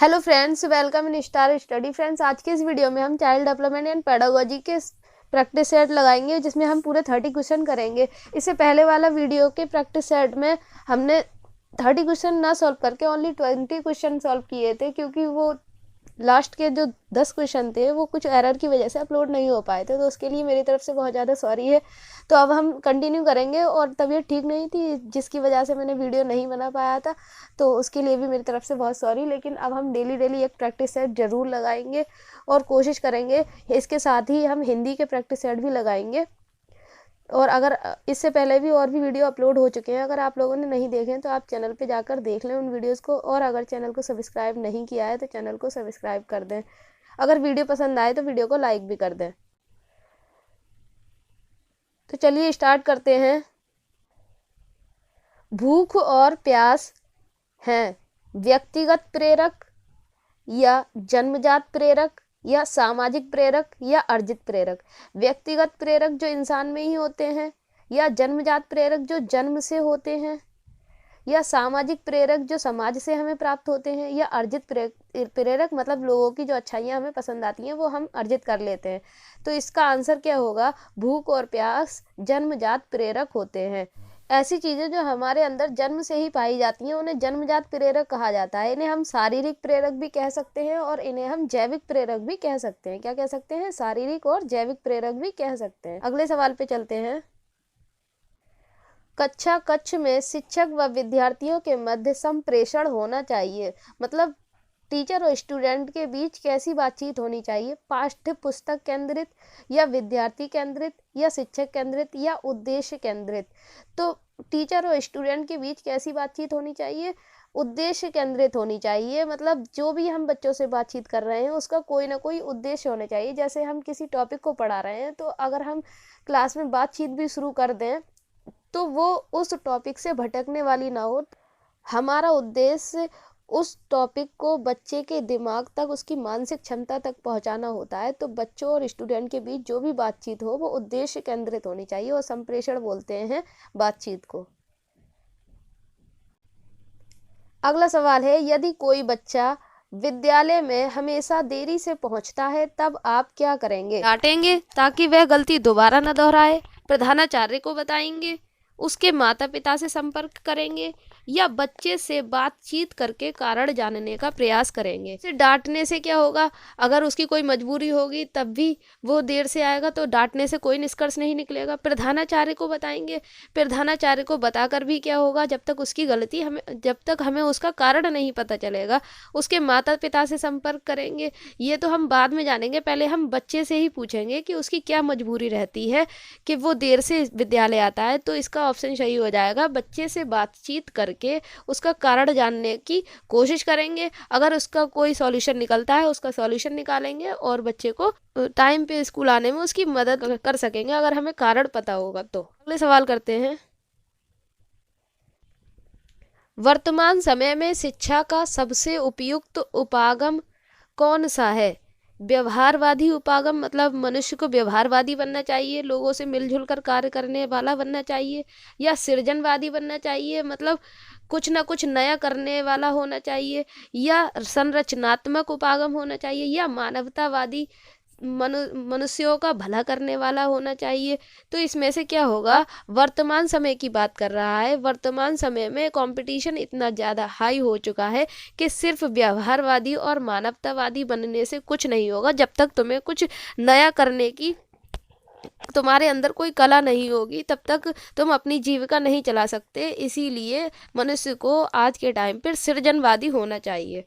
Hello friends, welcome in star study. Friends, आज के इस वीडियो में हम चाइल्ड डेवलपमेंट एंड पेडागोजी के प्रैक्टिस सेट लगाएंगे जिसमें हम पूरे 30 क्वेश्चन करेंगे। इससे पहले वाला वीडियो के प्रैक्टिस सेट में हमने 30 क्वेश्चन ना सॉल्व करके ओनली 20 क्वेश्चन सॉल्व किए थे, क्योंकि वो लास्ट के जो 10 क्वेश्चन थे वो कुछ एरर की वजह से अपलोड नहीं हो पाए थे, तो उसके लिए मेरी तरफ से बहुत ज़्यादा सॉरी है। तो अब हम कंटिन्यू करेंगे, और तबीयत ठीक नहीं थी जिसकी वजह से मैंने वीडियो नहीं बना पाया था, तो उसके लिए भी मेरी तरफ से बहुत सॉरी। लेकिन अब हम डेली डेली एक प्रैक्टिस सेट ज़रूर लगाएंगे और कोशिश करेंगे। इसके साथ ही हम हिंदी के प्रैक्टिस सेट भी लगाएंगे। और अगर इससे पहले भी और भी वीडियो अपलोड हो चुके हैं, अगर आप लोगों ने नहीं देखे हैं तो आप चैनल पे जाकर देख लें उन वीडियोस को। और अगर चैनल को सब्सक्राइब नहीं किया है तो चैनल को सब्सक्राइब कर दें। अगर वीडियो पसंद आए तो वीडियो को लाइक भी कर दें। तो चलिए स्टार्ट करते हैं। भूख और प्यास हैं व्यक्तिगत प्रेरक या जन्मजात प्रेरक या सामाजिक प्रेरक या अर्जित प्रेरक। व्यक्तिगत प्रेरक जो इंसान में ही होते हैं, या जन्मजात प्रेरक जो जन्म से होते हैं, या सामाजिक प्रेरक जो समाज से हमें प्राप्त होते हैं, या अर्जित प्रेरक मतलब लोगों की जो अच्छाइयाँ हमें पसंद आती हैं वो हम अर्जित कर लेते हैं। तो इसका आंसर क्या होगा? भूख और प्यास जन्मजात प्रेरक होते हैं। ऐसी चीज़ें जो हमारे अंदर जन्म से ही पाई जाती हैं उन्हें जन्मजात प्रेरक कहा जाता है। इन्हें हम शारीरिक प्रेरक भी कह सकते हैं और इन्हें हम जैविक प्रेरक भी कह सकते हैं। क्या कह सकते हैं? शारीरिक और जैविक प्रेरक भी कह सकते हैं। अगले सवाल पे चलते हैं। कक्षा कक्ष में शिक्षक व विद्यार्थियों के मध्य संप्रेषण होना चाहिए। मतलब टीचर और स्टूडेंट के बीच कैसी बातचीत होनी चाहिए? पाठ्य पुस्तक केंद्रित या विद्यार्थी केंद्रित या शिक्षक केंद्रित या उद्देश्य केंद्रित? तो टीचर और स्टूडेंट के बीच कैसी बातचीत होनी चाहिए? उद्देश्य केंद्रित होनी चाहिए। मतलब जो भी हम बच्चों से बातचीत कर रहे हैं उसका कोई ना कोई उद्देश्य होना चाहिए। जैसे हम किसी टॉपिक को पढ़ा रहे हैं, तो अगर हम क्लास में बातचीत भी शुरू कर दें तो वो उस टॉपिक से भटकने वाली ना हो। हमारा उद्देश्य उस टॉपिक को बच्चे के दिमाग तक, उसकी मानसिक क्षमता तक पहुंचाना होता है। तो बच्चों और स्टूडेंट के बीच जो भी बातचीत हो वो उद्देश्य केंद्रित होनी चाहिए, और संप्रेषण बोलते हैं बातचीत को। अगला सवाल है, यदि कोई बच्चा विद्यालय में हमेशा देरी से पहुंचता है तब आप क्या करेंगे? डांटेंगे ताकि वह गलती दोबारा न दोहराए, प्रधानाचार्य को बताएंगे, उसके माता पिता से संपर्क करेंगे, या बच्चे से बातचीत करके कारण जानने का प्रयास करेंगे? इसे डांटने से क्या होगा? अगर उसकी कोई मजबूरी होगी तब भी वो देर से आएगा, तो डांटने से कोई निष्कर्ष नहीं निकलेगा। प्रधानाचार्य को बताएंगे, प्रधानाचार्य को बताकर भी क्या होगा? जब तक हमें उसका कारण नहीं पता चलेगा। उसके माता पिता से संपर्क करेंगे, ये तो हम बाद में जानेंगे। पहले हम बच्चे से ही पूछेंगे कि उसकी क्या मजबूरी रहती है कि वो देर से विद्यालय आता है। तो इसका ऑप्शन सही हो जाएगा, बच्चे से बातचीत करके उसका कारण जानने की कोशिश करेंगे। अगर उसका कोई सॉल्यूशन निकलता है उसका सॉल्यूशन निकालेंगे, और बच्चे को टाइम पे स्कूल आने में उसकी मदद कर सकेंगे अगर हमें कारण पता होगा तो। अगले सवाल करते हैं। वर्तमान समय में शिक्षा का सबसे उपयुक्त उपागम कौन सा है? व्यवहारवादी उपागम, मतलब मनुष्य को व्यवहारवादी बनना चाहिए, लोगों से मिलजुल कर कार्य करने वाला बनना चाहिए, या सृजनवादी बनना चाहिए, मतलब कुछ ना कुछ नया करने वाला होना चाहिए, या संरचनात्मक उपागम होना चाहिए, या मानवतावादी, मनुष्यों का भला करने वाला होना चाहिए? तो इसमें से क्या होगा? वर्तमान समय की बात कर रहा है। वर्तमान समय में कंपटीशन इतना ज़्यादा हाई हो चुका है कि सिर्फ व्यवहारवादी और मानवतावादी बनने से कुछ नहीं होगा। जब तक तुम्हें कुछ नया करने की तुम्हारे अंदर कोई कला नहीं होगी तब तक तुम अपनी जीविका नहीं चला सकते। इसीलिए मनुष्य को आज के टाइम पर सृजनवादी होना चाहिए।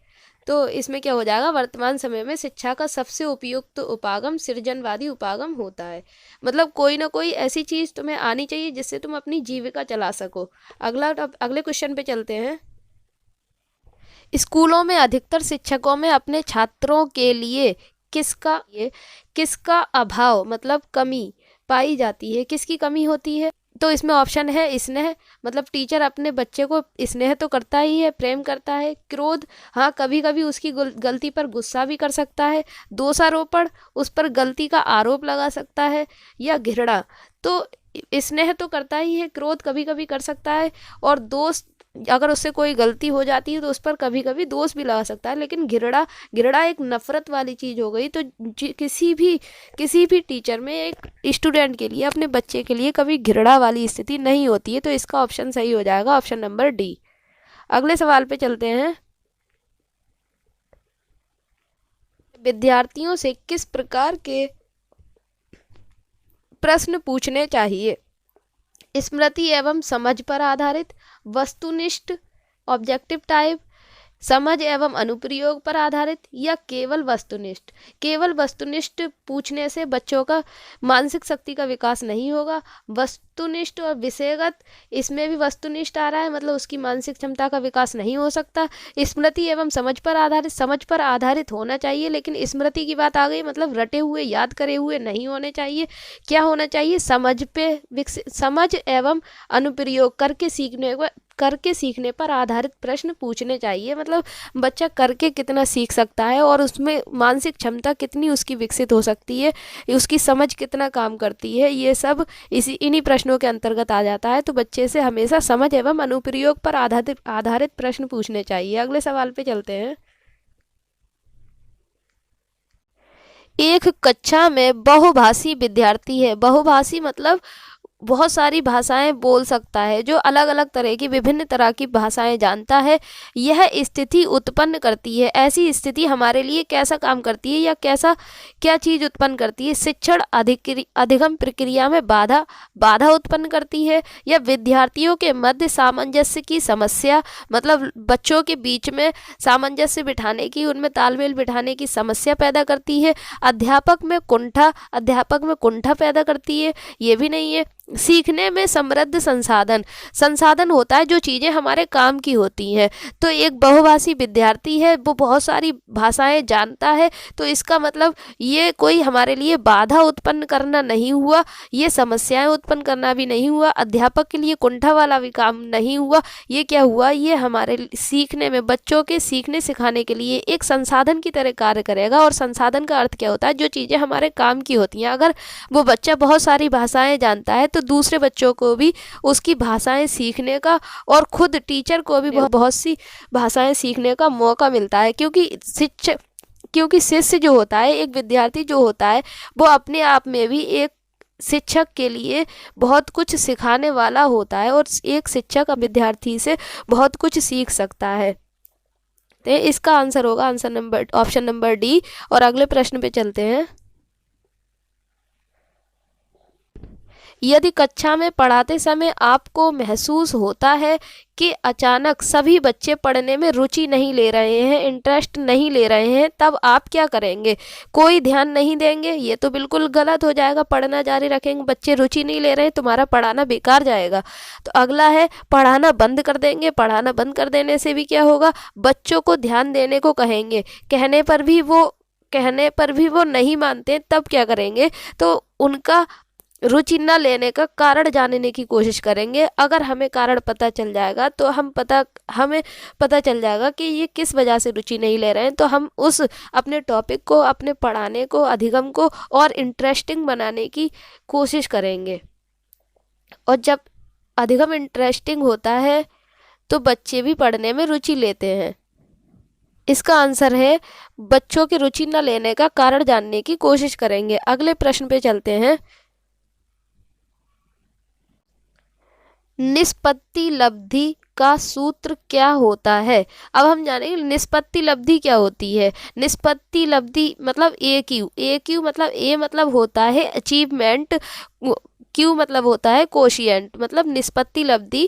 तो इसमें क्या हो जाएगा? वर्तमान समय में शिक्षा का सबसे उपयुक्त उपागम सृजनवादी उपागम होता है। मतलब कोई ना कोई ऐसी चीज़ तुम्हें आनी चाहिए जिससे तुम अपनी जीविका चला सको। अगले क्वेश्चन पे चलते हैं। स्कूलों में अधिकतर शिक्षकों में अपने छात्रों के लिए किसका अभाव, मतलब कमी पाई जाती है? किसकी कमी होती है? तो इसमें ऑप्शन है स्नेह, मतलब टीचर अपने बच्चे को स्नेह तो करता ही है, प्रेम करता है। क्रोध, हाँ कभी कभी उसकी गलती पर गुस्सा भी कर सकता है। दोषारोपण, उस पर गलती का आरोप लगा सकता है। या घृणा, तो स्नेह तो करता ही है, क्रोध कभी कभी कर सकता है, और दोष अगर उससे कोई गलती हो जाती है तो उस पर कभी कभी दोष भी लगा सकता है, लेकिन घृणा एक नफरत वाली चीज़ हो गई। तो किसी भी टीचर में एक स्टूडेंट के लिए, अपने बच्चे के लिए कभी घृणा वाली स्थिति नहीं होती है। तो इसका ऑप्शन सही हो जाएगा, ऑप्शन नंबर डी। अगले सवाल पे चलते हैं। विद्यार्थियों से किस प्रकार के प्रश्न पूछने चाहिए? स्मृति एवं समझ पर आधारित, वस्तुनिष्ठ ऑब्जेक्टिव टाइप, समझ एवं अनुप्रयोग पर आधारित, या केवल वस्तुनिष्ठ? केवल वस्तुनिष्ठ पूछने से बच्चों का मानसिक शक्ति का विकास नहीं होगा। वस्तुनिष्ठ और विषयगत, इसमें भी वस्तुनिष्ठ आ रहा है, मतलब उसकी मानसिक क्षमता का विकास नहीं हो सकता। स्मृति एवं समझ पर आधारित, समझ पर आधारित होना चाहिए, लेकिन स्मृति की बात आ गई, मतलब रटे हुए याद करे हुए नहीं होने चाहिए। क्या होना चाहिए? समझ एवं अनुप्रयोग करके सीखने पर आधारित प्रश्न पूछने चाहिए। मतलब बच्चा करके कितना सीख सकता है और उसमें मानसिक क्षमता कितनी उसकी विकसित हो सकती है, उसकी समझ कितना काम करती है, ये सब इन्हीं प्रश्नों के अंतर्गत आ जाता है। तो बच्चे से हमेशा समझ एवं अनुप्रयोग पर आधारित प्रश्न पूछने चाहिए। अगले सवाल पे चलते हैं। एक कक्षा में बहुभाषी विद्यार्थी है। बहुभाषी मतलब बहुत सारी भाषाएं बोल सकता है, जो अलग अलग तरह की विभिन्न तरह की भाषाएं जानता है। यह स्थिति उत्पन्न करती है, ऐसी स्थिति हमारे लिए कैसा काम करती है, या क्या चीज उत्पन्न करती है? शिक्षण अधिगम प्रक्रिया में बाधा उत्पन्न करती है, या विद्यार्थियों के मध्य सामंजस्य की समस्या, मतलब बच्चों के बीच में सामंजस्य बिठाने की, उनमें तालमेल बिठाने की समस्या पैदा करती है। अध्यापक में कुंठा पैदा करती है, ये भी नहीं है। सीखने में समृद्ध संसाधन होता है, जो चीज़ें हमारे काम की होती हैं। तो एक बहुभाषी विद्यार्थी है, वो बहुत सारी भाषाएं जानता है, तो इसका मतलब ये कोई हमारे लिए बाधा उत्पन्न करना नहीं हुआ, ये समस्याएं उत्पन्न करना भी नहीं हुआ, अध्यापक के लिए कुंठा वाला भी काम नहीं हुआ। ये क्या हुआ? ये हमारे सीखने में, बच्चों के सीखने सिखाने के लिए एक संसाधन की तरह कार्य करेगा। और संसाधन का अर्थ क्या होता है? जो चीज़ें हमारे काम की होती हैं। अगर वो बच्चा बहुत सारी भाषाएं जानता है तो दूसरे बच्चों को भी उसकी भाषाएं सीखने का, और खुद टीचर को भी बहुत सी भाषाएं सीखने का मौका मिलता है। क्योंकि शिष्य जो होता है, एक विद्यार्थी जो होता है, वो अपने आप में भी एक शिक्षक के लिए बहुत कुछ सिखाने वाला होता है, और एक शिक्षक विद्यार्थी से बहुत कुछ सीख सकता है। तो इसका आंसर होगा ऑप्शन नंबर डी। और अगले प्रश्न पे चलते हैं। यदि कक्षा में पढ़ाते समय आपको महसूस होता है कि अचानक सभी बच्चे पढ़ने में रुचि नहीं ले रहे हैं, इंटरेस्ट नहीं ले रहे हैं, तब आप क्या करेंगे? कोई ध्यान नहीं देंगे, ये तो बिल्कुल गलत हो जाएगा। पढ़ना जारी रखेंगे, बच्चे रुचि नहीं ले रहे हैं, तुम्हारा पढ़ाना बेकार जाएगा। तो अगला है पढ़ाना बंद कर देंगे। पढ़ाना बंद कर देने से भी क्या होगा? बच्चों को ध्यान देने को कहेंगे, कहने पर भी वो नहीं मानते, तब क्या करेंगे? तो उनका रुचि न लेने का कारण जानने की कोशिश करेंगे। अगर हमें कारण पता चल जाएगा तो हमें पता चल जाएगा कि ये किस वजह से रुचि नहीं ले रहे हैं, तो हम उस अपने टॉपिक को, अपने पढ़ाने को, अधिगम को और इंटरेस्टिंग बनाने की कोशिश करेंगे। और जब अधिगम इंटरेस्टिंग होता है तो बच्चे भी पढ़ने में रुचि लेते हैं। इसका आंसर है बच्चों की रुचि न लेने का कारण जानने की कोशिश करेंगे। अगले प्रश्न पे चलते हैं। निष्पत्ति लब्धि का सूत्र क्या होता है? अब हम जानेंगे निष्पत्ति लब्धि क्या होती है। निष्पत्ति लब्धि मतलब ए मतलब ए मतलब होता है अचीवमेंट, क्यू मतलब होता है कोशिएंट। मतलब निष्पत्ति लब्धि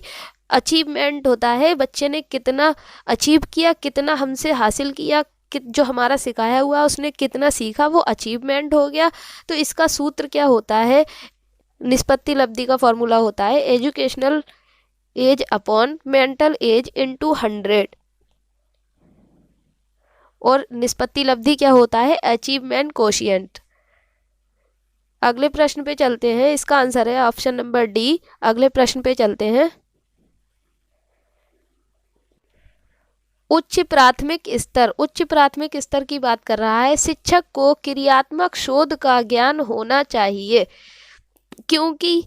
अचीवमेंट होता है, बच्चे ने कितना अचीव किया, कितना हमसे हासिल किया, जो हमारा सिखाया हुआ उसने कितना सीखा, वो अचीवमेंट हो गया। तो इसका सूत्र क्या होता है? निष्पत्ति लब्धि का फॉर्मूला होता है educational as upon mental as into 100। और निष्पत्ति लब्धि क्या होता है? Achievement quotient. अगले प्रश्न पे चलते हैं। इसका आंसर है ऑप्शन नंबर डी। अगले प्रश्न पे चलते हैं। उच्च प्राथमिक स्तर की बात कर रहा है। शिक्षक को क्रियात्मक शोध का ज्ञान होना चाहिए, क्योंकि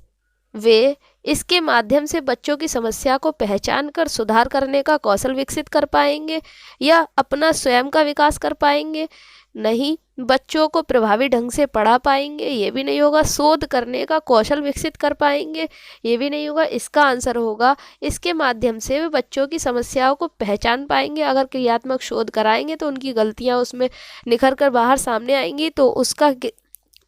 वे इसके माध्यम से बच्चों की समस्या को पहचान कर सुधार करने का कौशल विकसित कर पाएंगे या अपना स्वयं का विकास कर पाएंगे? नहीं। बच्चों को प्रभावी ढंग से पढ़ा पाएंगे? ये भी नहीं होगा। शोध करने का कौशल विकसित कर पाएंगे? ये भी नहीं होगा। इसका आंसर होगा इसके माध्यम से वे बच्चों की समस्याओं को पहचान पाएंगे। अगर क्रियात्मक शोध कराएंगे तो उनकी गलतियां उसमें निखर कर बाहर सामने आएंगी, तो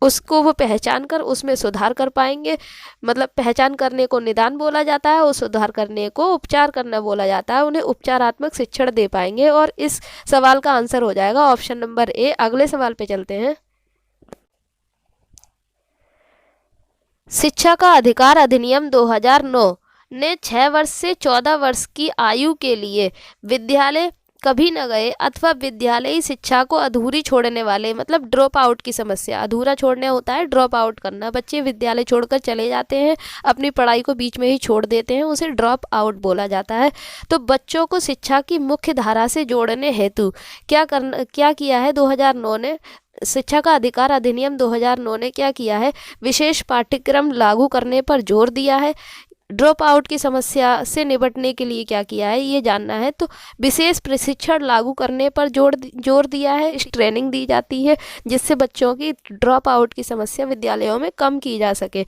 उसको वो पहचान कर उसमें सुधार कर पाएंगे। मतलब पहचान करने को निदान बोला जाता है और सुधार करने को उपचार करना बोला जाता है। उन्हें उपचारात्मक शिक्षण दे पाएंगे। और इस सवाल का आंसर हो जाएगा ऑप्शन नंबर ए। अगले सवाल पे चलते हैं। शिक्षा का अधिकार अधिनियम 2009 ने 6 वर्ष से 14 वर्ष की आयु के लिए विद्यालय कभी न गए अथवा विद्यालयी शिक्षा को अधूरी छोड़ने वाले, मतलब ड्रॉप आउट की समस्या, अधूरा छोड़ने होता है ड्रॉप आउट करना। बच्चे विद्यालय छोड़कर चले जाते हैं, अपनी पढ़ाई को बीच में ही छोड़ देते हैं, उसे ड्रॉप आउट बोला जाता है। तो बच्चों को शिक्षा की मुख्य धारा से जोड़ने हेतु क्या किया है 2009 ने? शिक्षा का अधिकार अधिनियम 2009 ने क्या किया है? विशेष पाठ्यक्रम लागू करने पर जोर दिया है। ड्रॉप आउट की समस्या से निपटने के लिए क्या किया है ये जानना है। तो विशेष प्रशिक्षण लागू करने पर जोर दिया है। ट्रेनिंग दी जाती है जिससे बच्चों की ड्रॉप आउट की समस्या विद्यालयों में कम की जा सके।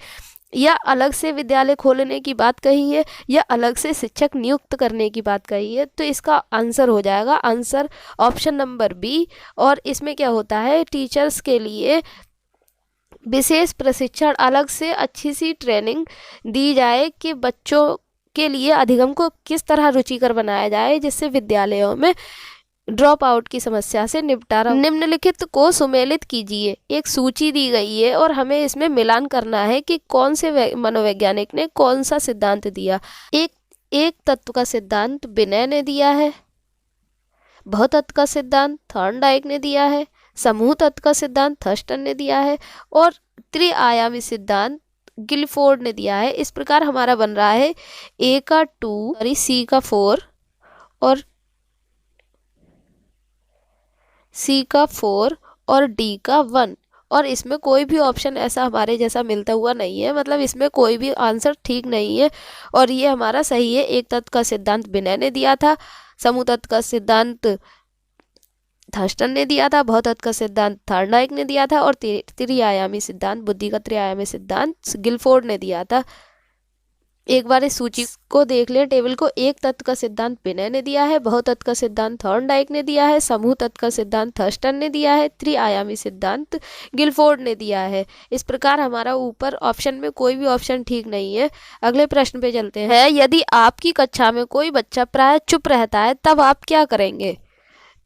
या अलग से विद्यालय खोलने की बात कही है, या अलग से शिक्षक नियुक्त करने की बात कही है। तो इसका आंसर हो जाएगा आंसर ऑप्शन नंबर बी। और इसमें क्या होता है, टीचर्स के लिए विशेष प्रशिक्षण, अलग से अच्छी सी ट्रेनिंग दी जाए कि बच्चों के लिए अधिगम को किस तरह रुचिकर बनाया जाए, जिससे विद्यालयों में ड्रॉप आउट की समस्या से निपटारा। निम्नलिखित को सुमेलित कीजिए। एक सूची दी गई है और हमें इसमें मिलान करना है कि कौन से मनोवैज्ञानिक ने कौन सा सिद्धांत दिया। एक तत्व का सिद्धांत बिनय ने दिया है, बहुतत्व का सिद्धांत थॉर्नडाइक ने दिया है, समूह तत्व का सिद्धांत थर्स्टन ने दिया है और त्रिआयामी सिद्धांत गिलफोर्ड ने दिया है। इस प्रकार हमारा बन रहा है ए का 2, सी का 4 और सी का 4 और डी का 1। और इसमें कोई भी ऑप्शन ऐसा हमारे जैसा मिलता हुआ नहीं है, मतलब इसमें कोई भी आंसर ठीक नहीं है और ये हमारा सही है। एक तत्व का सिद्धांत बिनय ने दिया था, समूह तत्व का सिद्धांत थर्स्टन ने दिया था, बहुतत्व का सिद्धांत थॉर्नडाइक ने दिया था और त्रिआयामी सिद्धांत, बुद्धि का त्रिआयामी सिद्धांत गिलफोर्ड ने दिया था। एक बार इस सूची को देख लें, टेबल को। एक तत्व का सिद्धांत बिनय ने दिया है, बहुतत्व का सिद्धांत थॉर्नडाइक ने दिया है, समूह तत्व का सिद्धांत थर्स्टन ने दिया है, त्रिआयामी सिद्धांत गिलफोर्ड ने दिया है। इस प्रकार हमारा ऊपर ऑप्शन में कोई भी ऑप्शन ठीक नहीं है। अगले प्रश्न पे चलते हैं। यदि आपकी कक्षा में कोई बच्चा प्राय चुप रहता है तब आप क्या करेंगे?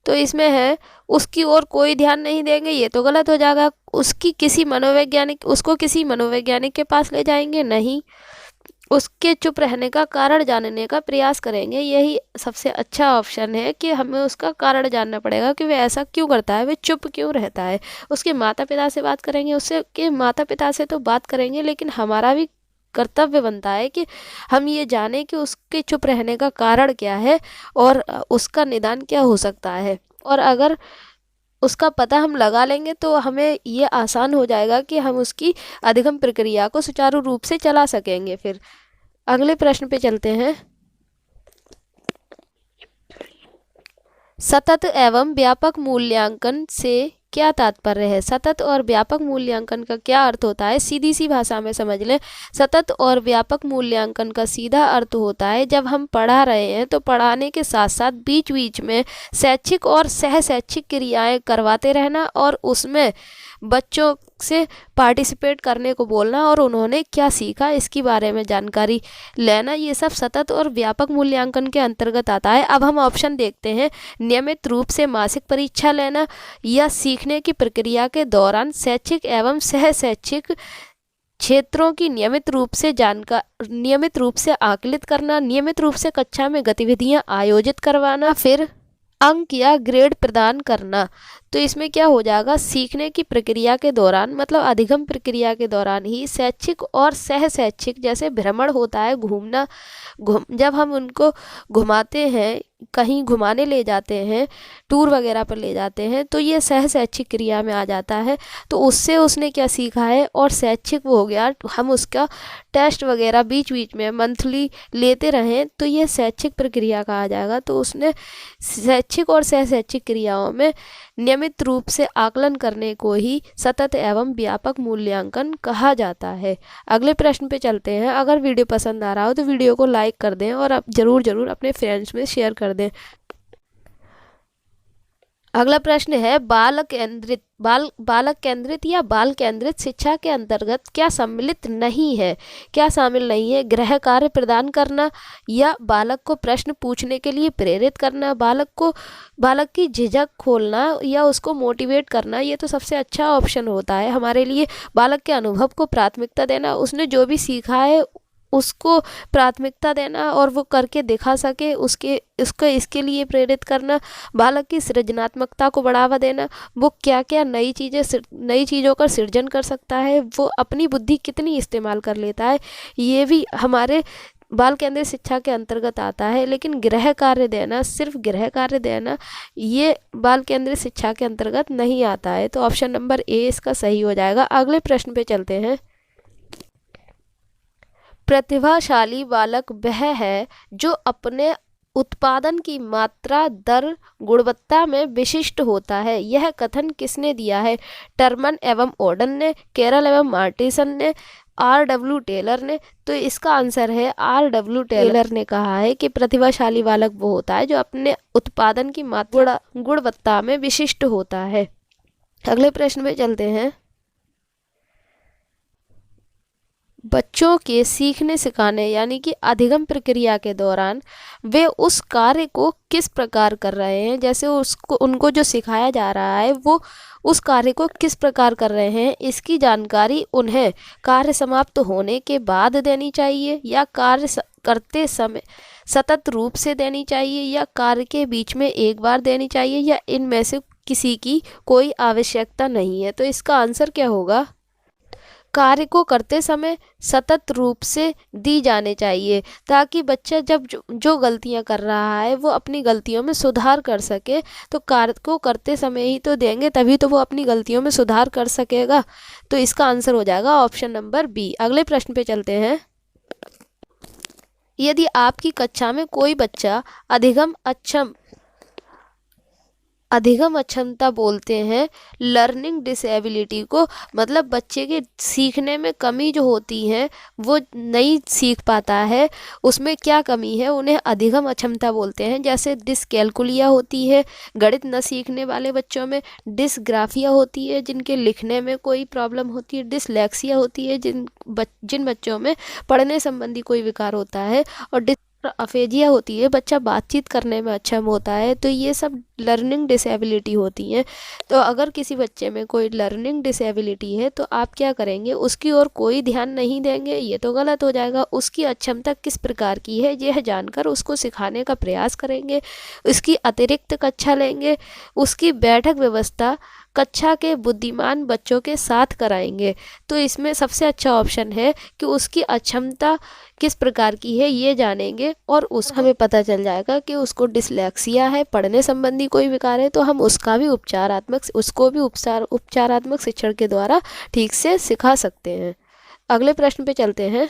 तो इसमें है उसकी ओर कोई ध्यान नहीं देंगे, ये तो गलत हो जाएगा। उसको किसी मनोवैज्ञानिक के पास ले जाएंगे? नहीं। उसके चुप रहने का कारण जानने का प्रयास करेंगे, यही सबसे अच्छा ऑप्शन है कि हमें उसका कारण जानना पड़ेगा कि वह ऐसा क्यों करता है, वह चुप क्यों रहता है। उसके माता पिता से बात करेंगे, उससे के माता पिता से तो बात करेंगे, लेकिन हमारा भी कर्तव्य बनता है कि हम ये जानें कि उसके चुप रहने का कारण क्या है और उसका निदान क्या हो सकता है। और अगर उसका पता हम लगा लेंगे तो हमें ये आसान हो जाएगा कि हम उसकी अधिगम प्रक्रिया को सुचारू रूप से चला सकेंगे। फिर अगले प्रश्न पे चलते हैं। सतत एवं व्यापक मूल्यांकन से क्या तात्पर्य है? सतत और व्यापक मूल्यांकन का क्या अर्थ होता है? सीधी सी भाषा में समझ लें। सतत और व्यापक मूल्यांकन का सीधा अर्थ होता है जब हम पढ़ा रहे हैं तो पढ़ाने के साथ साथ बीच बीच में शैक्षिक और सह शैक्षिक क्रियाएं करवाते रहना और उसमें बच्चों से पार्टिसिपेट करने को बोलना और उन्होंने क्या सीखा इसके बारे में जानकारी लेना, ये सब सतत और व्यापक मूल्यांकन के अंतर्गत आता है। अब हम ऑप्शन देखते हैं। नियमित रूप से मासिक परीक्षा लेना या सीखने की प्रक्रिया के दौरान शैक्षिक एवं सह शैक्षिक क्षेत्रों की नियमित रूप से आकलित करना, नियमित रूप से कक्षा में गतिविधियां आयोजित करवाना, फिर अंक या ग्रेड प्रदान करना। तो इसमें क्या हो जाएगा? सीखने की प्रक्रिया के दौरान, मतलब अधिगम प्रक्रिया के दौरान ही शैक्षिक और सह शैक्षिक, जैसे भ्रमण होता है, जब हम उनको घुमाते हैं कहीं घुमाने ले जाते हैं, टूर वगैरह पर ले जाते हैं, तो ये सह शैक्षिक क्रिया में आ जाता है। तो उससे उसने क्या सीखा है, और शैक्षिक वो हो गया, हम उसका टेस्ट वगैरह बीच बीच में मंथली लेते रहें तो ये शैक्षिक प्रक्रिया कहा जाएगा। तो उसने शैक्षिक और सह शैक्षिक क्रियाओं में नियमित रूप से आकलन करने को ही सतत एवं व्यापक मूल्यांकन कहा जाता है। अगले प्रश्न पे चलते हैं। अगर वीडियो पसंद आ रहा हो तो वीडियो को लाइक कर दें और अब ज़रूर अपने फ्रेंड्स में शेयर कर दें। अगला प्रश्न है, बालक केंद्रित या बाल केंद्रित शिक्षा के अंतर्गत क्या सम्मिलित नहीं है? क्या शामिल नहीं है? गृह कार्य प्रदान करना, या बालक को प्रश्न पूछने के लिए प्रेरित करना, बालक की झिझक खोलना, या उसको मोटिवेट करना। ये तो सबसे अच्छा ऑप्शन होता है हमारे लिए। बालक के अनुभव को प्राथमिकता देना, उसने जो भी सीखा है उसको प्राथमिकता देना और वो करके दिखा सके, इसके लिए प्रेरित करना। बालक की सृजनात्मकता को बढ़ावा देना, वो क्या क्या नई चीज़ों का सृजन कर सकता है, वो अपनी बुद्धि कितनी इस्तेमाल कर लेता है, ये भी हमारे बाल केंद्रित शिक्षा के अंतर्गत आता है। लेकिन गृह कार्य देना, सिर्फ गृह कार्य देना, ये बाल केंद्रित शिक्षा के अंतर्गत नहीं आता है। तो ऑप्शन नंबर ए इसका सही हो जाएगा। अगले प्रश्न पे चलते हैं। प्रतिभाशाली बालक वह है जो अपने उत्पादन की मात्रा, दर, गुणवत्ता में विशिष्ट होता है। यह कथन किसने दिया है? टर्मन एवं ओडन ने, केरल एवं मार्टिसन ने, R.W. टेलर ने। तो इसका आंसर है R.W. टेलर ने कहा है कि प्रतिभाशाली बालक वो होता है जो अपने उत्पादन की मात्रा, गुणवत्ता में विशिष्ट होता है। अगले प्रश्न में चलते हैं। बच्चों के सीखने सिखाने यानी कि अधिगम प्रक्रिया के दौरान वे उस कार्य को किस प्रकार कर रहे हैं, जैसे उनको जो सिखाया जा रहा है वो उस कार्य को किस प्रकार कर रहे हैं, इसकी जानकारी उन्हें कार्य समाप्त होने के बाद देनी चाहिए, या कार्य करते समय सतत रूप से देनी चाहिए, या कार्य के बीच में एक बार देनी चाहिए, या इनमें से किसी की कोई आवश्यकता नहीं है। तो इसका आंसर क्या होगा? कार्य को करते समय सतत रूप से दी जाने चाहिए, ताकि बच्चा जब जो गलतियां कर रहा है वो अपनी गलतियों में सुधार कर सके। तो कार्य को करते समय ही तो देंगे, तभी तो वो अपनी गलतियों में सुधार कर सकेगा। तो इसका आंसर हो जाएगा ऑप्शन नंबर बी। अगले प्रश्न पे चलते हैं। यदि आपकी कक्षा में कोई बच्चा अधिगम अक्षमता बोलते हैं लर्निंग डिसेबिलिटी को, मतलब बच्चे के सीखने में कमी जो होती है, वो नहीं सीख पाता है, उसमें क्या कमी है, उन्हें अधिगम अक्षमता बोलते हैं। जैसे डिसकैलकुलिया होती है गणित न सीखने वाले बच्चों में, डिसग्राफिया होती है जिनके लिखने में कोई प्रॉब्लम होती है, डिसलेक्सिया होती है जिन बच्चों में पढ़ने संबंधी कोई विकार होता है, और अफेजिया होती है, बच्चा बातचीत करने में अक्षम होता है। तो ये सब लर्निंग डिसेबिलिटी होती हैं। तो अगर किसी बच्चे में कोई लर्निंग डिसेबिलिटी है तो आप क्या करेंगे, उसकी ओर कोई ध्यान नहीं देंगे, ये तो गलत हो जाएगा। उसकी अक्षमता किस प्रकार की है यह जानकर उसको सिखाने का प्रयास करेंगे, उसकी अतिरिक्त कक्षा लेंगे, उसकी बैठक व्यवस्था कक्षा के बुद्धिमान बच्चों के साथ कराएंगे। तो इसमें सबसे अच्छा ऑप्शन है कि उसकी अक्षमता किस प्रकार की है ये जानेंगे, और हमें पता चल जाएगा कि उसको डिसलेक्सिया है, पढ़ने संबंधी कोई विकार है, तो हम उसको भी उपचारात्मक शिक्षण के द्वारा ठीक से सिखा सकते हैं। अगले प्रश्न पे चलते हैं।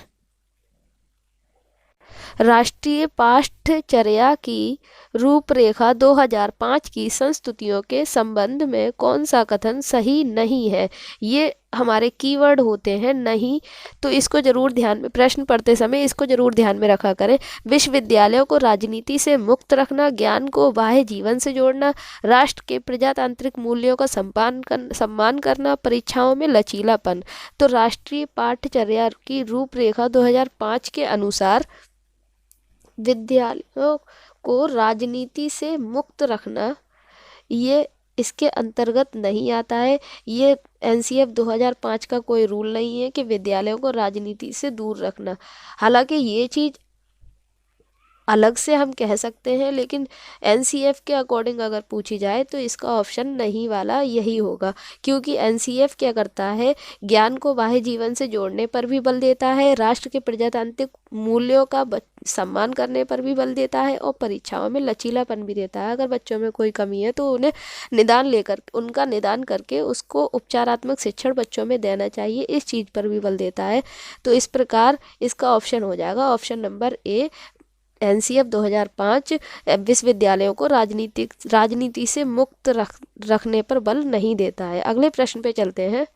राष्ट्रीय पाठ्यचर्या की रूपरेखा 2005 की संस्तुतियों के संबंध में कौन सा कथन सही नहीं है? ये हमारे कीवर्ड होते हैं नहीं, तो इसको जरूर ध्यान में, प्रश्न पढ़ते समय इसको जरूर ध्यान में रखा करें। विश्वविद्यालयों को राजनीति से मुक्त रखना, ज्ञान को बाह्य जीवन से जोड़ना, राष्ट्र के प्रजातांत्रिक मूल्यों का सम्मान करना, परीक्षाओं में लचीलापन। तो राष्ट्रीय पाठ्यचर्या की रूपरेखा 2005 के अनुसार विद्यालयों को राजनीति से मुक्त रखना, ये इसके अंतर्गत नहीं आता है। ये NCF 2005 का कोई रूल नहीं है कि विद्यालयों को राजनीति से दूर रखना। हालांकि ये चीज़ अलग से हम कह सकते हैं, लेकिन एनसीएफ के अकॉर्डिंग अगर पूछी जाए तो इसका ऑप्शन नहीं वाला यही होगा, क्योंकि एनसीएफ क्या करता है, ज्ञान को बाह्य जीवन से जोड़ने पर भी बल देता है, राष्ट्र के प्रजातांत्रिक मूल्यों का सम्मान करने पर भी बल देता है, और परीक्षाओं में लचीलापन भी देता है। अगर बच्चों में कोई कमी है तो उन्हें उनका निदान करके उसको उपचारात्मक शिक्षण बच्चों में देना चाहिए, इस चीज़ पर भी बल देता है। तो इस प्रकार इसका ऑप्शन हो जाएगा ऑप्शन नंबर ए, एनसीएफ 2005 विश्वविद्यालयों को राजनीति से मुक्त रखने पर बल नहीं देता है। अगले प्रश्न पे चलते हैं।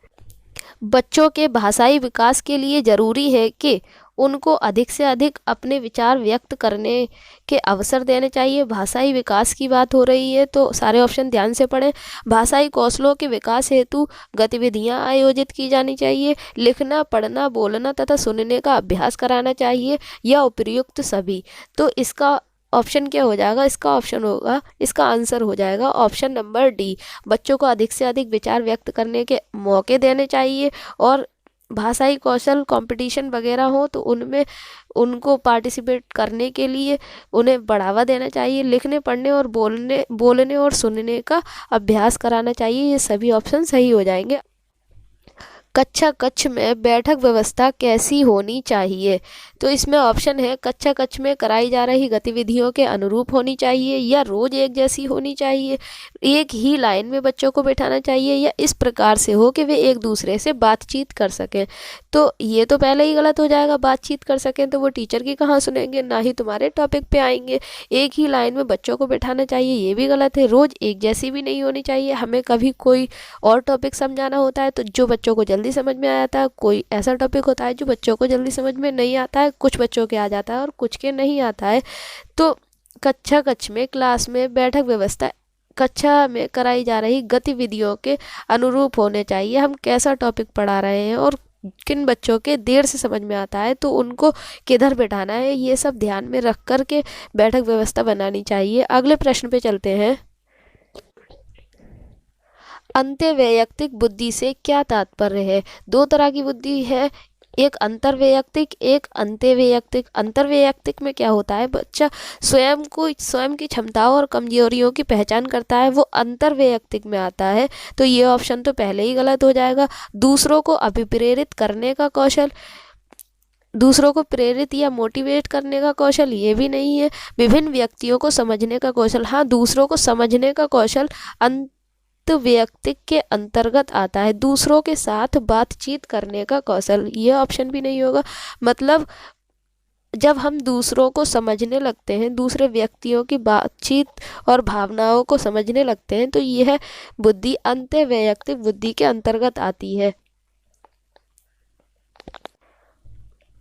बच्चों के भाषाई विकास के लिए जरूरी है कि उनको अधिक से अधिक अपने विचार व्यक्त करने के अवसर देने चाहिए। भाषाई विकास की बात हो रही है तो सारे ऑप्शन ध्यान से पढ़ें। भाषाई कौशलों के विकास हेतु गतिविधियां आयोजित की जानी चाहिए। लिखना, पढ़ना, बोलना तथा सुनने का अभ्यास कराना चाहिए, या उपयुक्त सभी। तो इसका ऑप्शन क्या हो जाएगा, इसका आंसर हो जाएगा ऑप्शन नंबर डी, बच्चों को अधिक से अधिक विचार व्यक्त करने के मौके देने चाहिए, और भाषाई कौशल कंपटीशन वगैरह हो तो उनमें उनको पार्टिसिपेट करने के लिए उन्हें बढ़ावा देना चाहिए। लिखने, पढ़ने और बोलने और सुनने का अभ्यास कराना चाहिए। ये सभी ऑप्शन सही हो जाएंगे। कक्षा कक्ष में बैठक व्यवस्था कैसी होनी चाहिए, तो इसमें ऑप्शन है कक्षा कक्ष में कराई जा रही गतिविधियों के अनुरूप होनी चाहिए, या रोज एक जैसी होनी चाहिए, एक ही लाइन में बच्चों को बैठाना चाहिए, या इस प्रकार से हो कि वे एक दूसरे से बातचीत कर सकें। तो ये तो पहले ही गलत हो जाएगा, बातचीत कर सकें तो वो टीचर की कहाँ सुनेंगे, ना ही तुम्हारे टॉपिक पे आएंगे। एक ही लाइन में बच्चों को बैठाना चाहिए, ये भी गलत है। रोज एक जैसी भी नहीं होनी चाहिए, हमें कभी कोई और टॉपिक समझाना होता है तो जो बच्चों को जल्दी समझ में आ जाता है, कोई ऐसा टॉपिक होता है जो बच्चों को जल्दी समझ में नहीं आता है, कुछ बच्चों के आ जाता है और कुछ के नहीं आता है। तो कक्षा कक्ष में, क्लास में बैठक व्यवस्था कक्षा में कराई जा रही गतिविधियों के अनुरूप होने चाहिए। हम कैसा टॉपिक पढ़ा रहे हैं और किन बच्चों के देर से समझ में आता है तो उनको किधर बैठाना है, ये सब ध्यान में रख कर के बैठक व्यवस्था बनानी चाहिए। अगले प्रश्न पे चलते हैं। अंतर्वैयक्तिक बुद्धि से क्या तात्पर्य है? दो तरह की बुद्धि है, एक अंतर्वैयक्तिक, एक अंतर्वैयक्तिक। अंतर्वैयक्तिक में क्या होता है, बच्चा स्वयं की क्षमताओं और कमजोरियों की पहचान करता है, वो अंतर्वैयक्तिक में आता है। तो ये ऑप्शन तो पहले ही गलत हो जाएगा। दूसरों को अभिप्रेरित करने का कौशल, दूसरों को प्रेरित या मोटिवेट करने का कौशल, ये भी नहीं है। विभिन्न व्यक्तियों को समझने का कौशल, हाँ, दूसरों को समझने का कौशल अंतर्वैयक्तिक के अंतर्गत आता है। दूसरों के साथ बातचीत करने का कौशल, ये ऑप्शन भी नहीं होगा। मतलब जब हम दूसरों को समझने लगते हैं, दूसरे व्यक्तियों की बातचीत और भावनाओं को समझने लगते हैं, तो यह बुद्धि अंतर्वैयक्तिक बुद्धि के अंतर्गत आती है।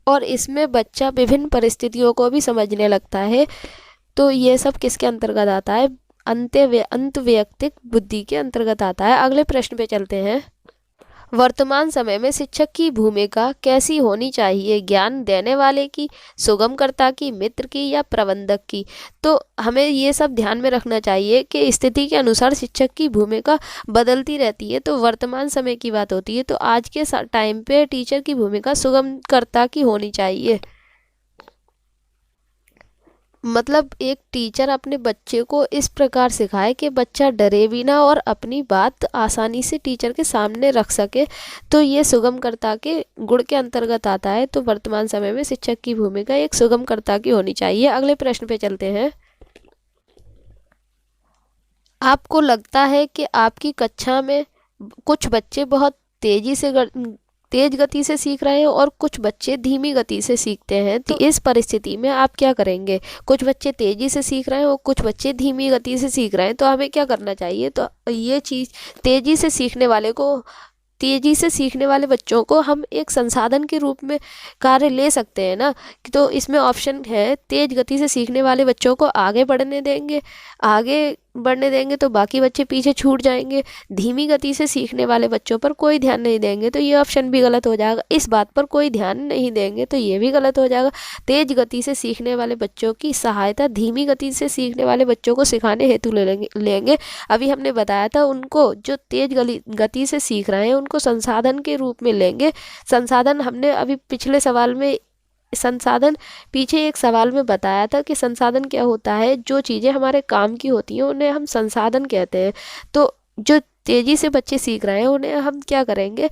और इसमें बच्चा विभिन्न परिस्थितियों को भी समझने लगता है। तो ये सब किसके अंतर्गत आता है? अंतर्वैयक्तिक बुद्धि के अंतर्गत आता है। अगले प्रश्न पे चलते हैं। वर्तमान समय में शिक्षक की भूमिका कैसी होनी चाहिए? ज्ञान देने वाले की, सुगमकर्ता की, मित्र की, या प्रबंधक की? तो हमें ये सब ध्यान में रखना चाहिए कि स्थिति के अनुसार शिक्षक की भूमिका बदलती रहती है। तो वर्तमान समय की बात होती है तो आज के टाइम पे टीचर की भूमिका सुगमकर्ता की होनी चाहिए। मतलब एक टीचर अपने बच्चे को इस प्रकार सिखाए कि बच्चा डरे भी ना और अपनी बात आसानी से टीचर के सामने रख सके, तो ये सुगमकर्ता के गुण के अंतर्गत आता है। तो वर्तमान समय में शिक्षक की भूमिका एक सुगमकर्ता की होनी चाहिए। अगले प्रश्न पे चलते हैं। आपको लगता है कि आपकी कक्षा में कुछ बच्चे बहुत तेज गति से सीख रहे हैं और कुछ बच्चे धीमी गति से सीखते हैं, तो इस परिस्थिति में आप क्या करेंगे? कुछ बच्चे तेजी से सीख रहे हैं और कुछ बच्चे धीमी गति से सीख रहे हैं, तो हमें क्या करना चाहिए? तो ये चीज़, तेजी से सीखने वाले बच्चों को हम एक संसाधन के रूप में कार्य ले सकते हैं ना। तो इसमें ऑप्शन है, तेज गति से सीखने वाले बच्चों को आगे बढ़ने देंगे तो बाकी बच्चे पीछे छूट जाएंगे। धीमी गति से सीखने वाले बच्चों पर कोई ध्यान नहीं देंगे, तो ये ऑप्शन भी गलत हो जाएगा। इस बात पर कोई ध्यान नहीं देंगे तो ये भी गलत हो जाएगा। तेज गति से सीखने वाले बच्चों की सहायता धीमी गति से सीखने वाले बच्चों को सिखाने हेतु लेंगे। अभी हमने बताया था, उनको जो तेज गति से सीख रहे हैं उनको संसाधन के रूप में लेंगे। संसाधन हमने अभी पिछले सवाल में संसाधन पीछे एक सवाल में बताया था कि संसाधन क्या होता है, जो चीज़ें हमारे काम की होती हैं उन्हें हम संसाधन कहते हैं। तो जो तेजी से बच्चे सीख रहे हैं उन्हें हम क्या करेंगे,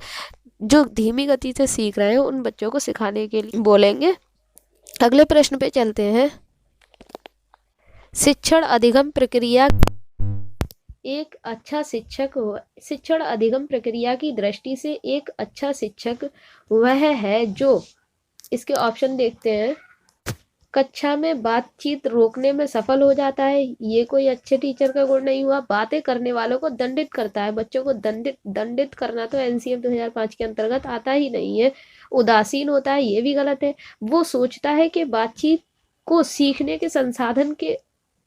जो धीमी गति से सीख रहे हैं उन बच्चों को सिखाने के लिए बोलेंगे। अगले प्रश्न पे चलते हैं। शिक्षण अधिगम प्रक्रिया एक अच्छा शिक्षक शिक्षण अधिगम प्रक्रिया की दृष्टि से एक अच्छा शिक्षक वह है जो, इसके ऑप्शन देखते हैं। कक्षा में बातचीत रोकने में सफल हो जाता है, ये कोई अच्छे टीचर का गुण नहीं हुआ। बातें करने वालों को दंडित करता है, बच्चों को दंडित करना तो एनसीएफ 2005 के अंतर्गत आता ही नहीं है। उदासीन होता है, ये भी गलत है। वो सोचता है कि बातचीत को सीखने के संसाधन के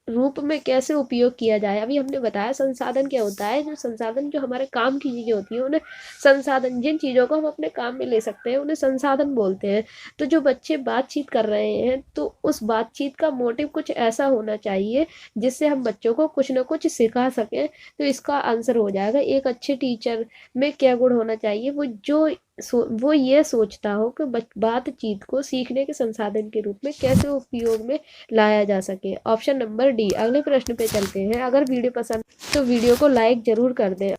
रूप में कैसे उपयोग किया जाए। अभी हमने बताया संसाधन क्या होता है, जो संसाधन जो हमारे काम की चीजें होती हैं उन्हें संसाधन, जिन चीजों को हम अपने काम में ले सकते हैं उन्हें संसाधन बोलते हैं। तो जो बच्चे बातचीत कर रहे हैं तो उस बातचीत का मोटिव कुछ ऐसा होना चाहिए जिससे हम बच्चों को कुछ ना कुछ सिखा सकें। तो इसका आंसर हो जाएगा, एक अच्छे टीचर में क्या गुण होना चाहिए, वो ये सोचता हो कि बातचीत को सीखने के संसाधन के रूप में कैसे उपयोग में लाया जा सके। Option number D. अगले प्रश्न पे चलते हैं। अगर वीडियो पसंद तो वीडियो को लाइक जरूर कर दें।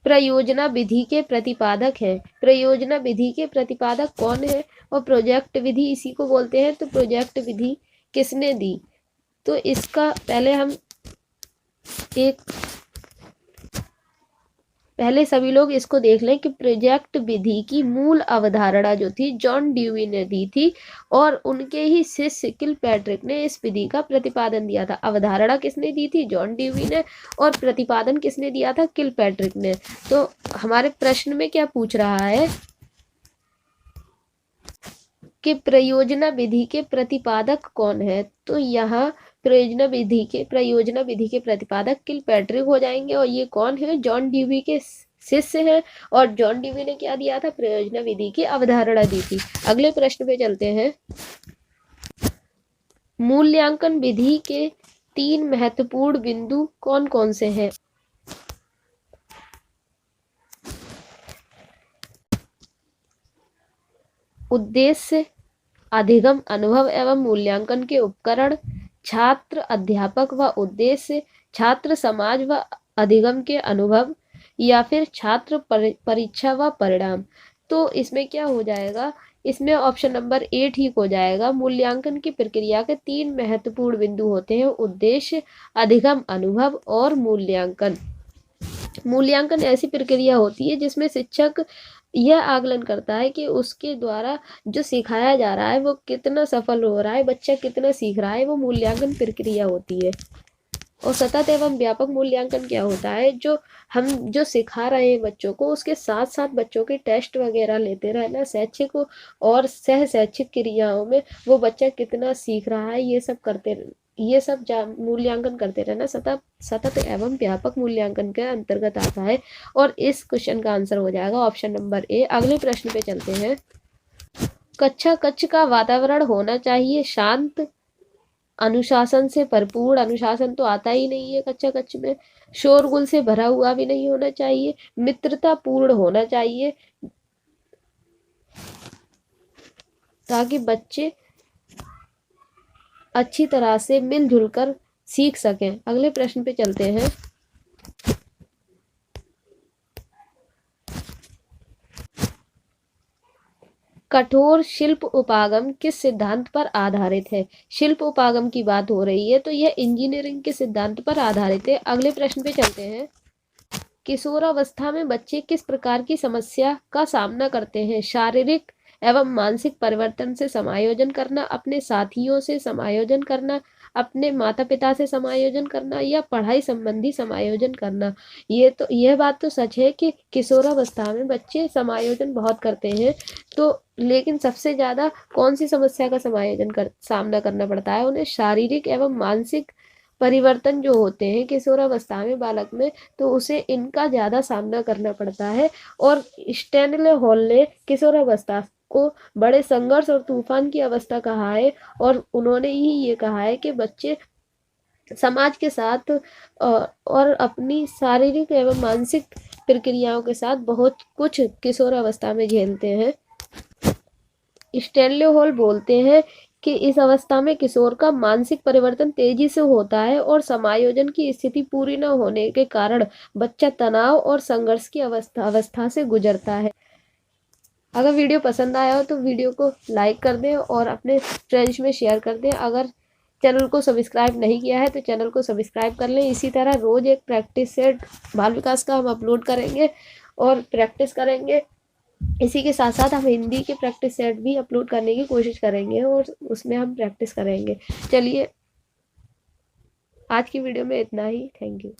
प्रयोजना विधि के प्रतिपादक है, प्रयोजना विधि के प्रतिपादक कौन है, और प्रोजेक्ट विधि इसी को बोलते हैं। तो प्रोजेक्ट विधि किसने दी, तो इसका पहले सभी लोग इसको देख लें कि प्रोजेक्ट विधि की मूल अवधारणा जो थी जॉन ड्यूवी ने दी थी, और उनके ही शिष्य किलपैट्रिक ने इस विधि का प्रतिपादन दिया था। अवधारणा किसने दी थी, जॉन ड्यूवी ने, और प्रतिपादन किसने दिया था, किलपैट्रिक ने। तो हमारे प्रश्न में क्या पूछ रहा है कि प्रयोजना विधि के प्रतिपादक कौन है, तो यहाँ प्रयोजना विधि के प्रतिपादक किलपैट्रिक हो जाएंगे। और ये कौन है, जॉन ड्यूवी के शिष्य हैं। और जॉन ड्यूवी ने क्या दिया था, प्रयोजना विधि की अवधारणा दी थी। अगले प्रश्न पे चलते हैं। मूल्यांकन विधि के 3 महत्वपूर्ण बिंदु कौन कौन से हैं। उद्देश्य, अधिगम, अनुभव एवं मूल्यांकन के उपकरण, छात्र, अध्यापक व उद्देश्य, छात्र, समाज व अधिगम के अनुभव, या फिर छात्र, परीक्षा व परिणाम। तो इसमें क्या हो जाएगा, इसमें ऑप्शन नंबर ए ठीक हो जाएगा। मूल्यांकन की प्रक्रिया के 3 महत्वपूर्ण बिंदु होते हैं, उद्देश्य, अधिगम, अनुभव और मूल्यांकन। मूल्यांकन ऐसी प्रक्रिया होती है जिसमें शिक्षक यह आकलन करता है कि उसके द्वारा जो सिखाया जा रहा है वो कितना सफल हो रहा है, बच्चा कितना सीख रहा है, वो मूल्यांकन प्रक्रिया होती है। और सतत एवं व्यापक मूल्यांकन क्या होता है, जो हम जो सिखा रहे हैं बच्चों को उसके साथ साथ बच्चों के टेस्ट वगैरह लेते रहना, शैक्षिक और सह शैक्षिक क्रियाओं में वो बच्चा कितना सीख रहा है, ये सब मूल्यांकन करते रहना सतत एवं व्यापक मूल्यांकन के अंतर्गत आता है। और इस क्वेश्चन का आंसर हो जाएगा ऑप्शन नंबर ए। अगले प्रश्न पे चलते हैं। कक्ष का वातावरण होना चाहिए शांत, अनुशासन से भरपूर, अनुशासन तो आता ही नहीं है कक्ष में, शोरगुल से भरा हुआ भी नहीं होना चाहिए, मित्रता पूर्ण होना चाहिए ताकि बच्चे अच्छी तरह से मिलजुल कर सीख सकें। अगले प्रश्न पे चलते हैं। कठोर शिल्प उपागम किस सिद्धांत पर आधारित है। शिल्प उपागम की बात हो रही है तो यह इंजीनियरिंग के सिद्धांत पर आधारित है। अगले प्रश्न पे चलते हैं। किशोरावस्था में बच्चे किस प्रकार की समस्या का सामना करते हैं। शारीरिक एवं मानसिक परिवर्तन से समायोजन करना, अपने साथियों से समायोजन करना, अपने माता पिता से समायोजन करना, या पढ़ाई संबंधी समायोजन करना। यह बात तो सच है कि किशोरावस्था में बच्चे समायोजन बहुत करते हैं, तो लेकिन सबसे ज्यादा कौन सी समस्या का सामना करना पड़ता है उन्हें, शारीरिक एवं मानसिक परिवर्तन जो होते हैं किशोरावस्था में बालक में, तो उसे इनका ज्यादा सामना करना पड़ता है। और स्टैनले हॉल ने किशोरावस्था को बड़े संघर्ष और तूफान की अवस्था कहा है, और उन्होंने ही ये कहा है कि बच्चे समाज के साथ और अपनी शारीरिक एवं मानसिक प्रक्रियाओं के साथ बहुत कुछ किशोरावस्था में झेलते हैं। स्टैनले हॉल बोलते हैं कि इस अवस्था में किशोर का मानसिक परिवर्तन तेजी से होता है और समायोजन की स्थिति पूरी न होने के कारण बच्चा तनाव और संघर्ष की अवस्था से गुजरता है। अगर वीडियो पसंद आया हो तो वीडियो को लाइक कर दें और अपने फ्रेंड्स में शेयर कर दें। अगर चैनल को सब्सक्राइब नहीं किया है तो चैनल को सब्सक्राइब कर लें। इसी तरह रोज एक प्रैक्टिस सेट बाल विकास का हम अपलोड करेंगे और प्रैक्टिस करेंगे। इसी के साथ साथ हम हिंदी के प्रैक्टिस सेट भी अपलोड करने की कोशिश करेंगे और उसमें हम प्रैक्टिस करेंगे। चलिए, आज की वीडियो में इतना ही। Thank you.